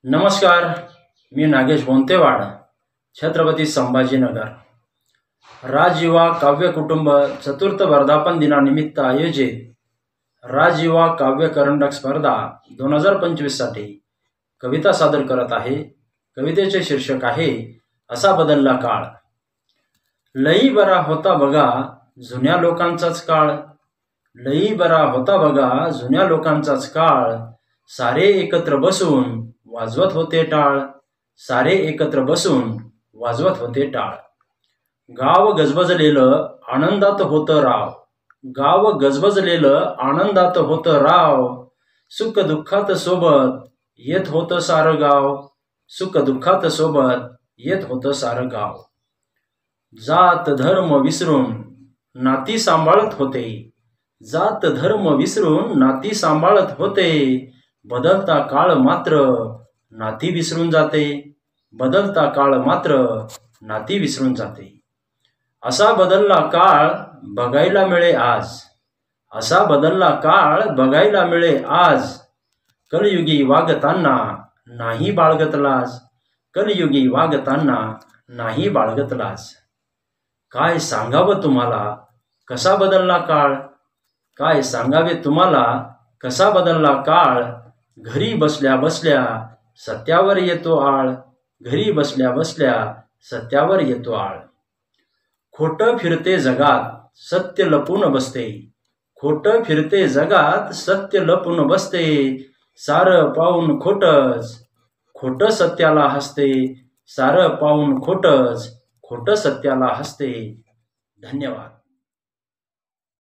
नमस्कार, मी नागेश बोंतेवाड, छत्रपती संभाजीनगर। राजयुवा काव्य कुटुंब चतुर्थ वर्धापन दिनानिमित्त आयोजित राजयुवा काव्य करंडक स्पर्धा 2025 साठी कविता सादर करत आहे। कवितेचे शीर्षक आहे असा बदलला काळ। लई बरा होता बघा जुन्या लोकांचाच काळ, लई बरा होता बघा जुन्या लोकांचाच काळ, सारे एकत्र बसून वाजवत होते टाळ, सारे एकत्र बसून वाजवत होते टाळ। गाव गजबजलेलं आनंदात होतं राव, गाव गजबजलेलं आनंदात होतं राव, सुख दुःखात सोबत येत होतं सारं गाव, सुख दुःखात सोबत येत होतं सारं गाव। जात धर्म विसरून नाती सांभाळत होते, जात धर्म विसरून नाती सांभाळत होते, बदलता काळ मात्र नाती विसरून जाते, बदलता काळ मात्र नाती विसरून जाते। असा बदलला काळ बघायला मिळे आज, असा बदलला काळ बघायला मिळे आज, कलयुगी वागताना नाही बाळगत लाज, कलयुगी वागताना नाही बाळगत लाज। काय सांगावं तुम्हाला कसा बदलला काळ, काय सांगावे तुम्हाला कसा बदलला काळ, घरी बसल्या बसल्या सत्यावर येतो आळ, घरी बसल्या बसल्या सत्यावर येतो आळ। खोटं फिरते जगात सत्य लपून बसते, खोटं फिरते जगात सत्य लपून बसते, सारं पाहून खोटंच खोटं सत्याला हसते, सारं पाहून खोटंच खोटं सत्याला हसते। धन्यवाद।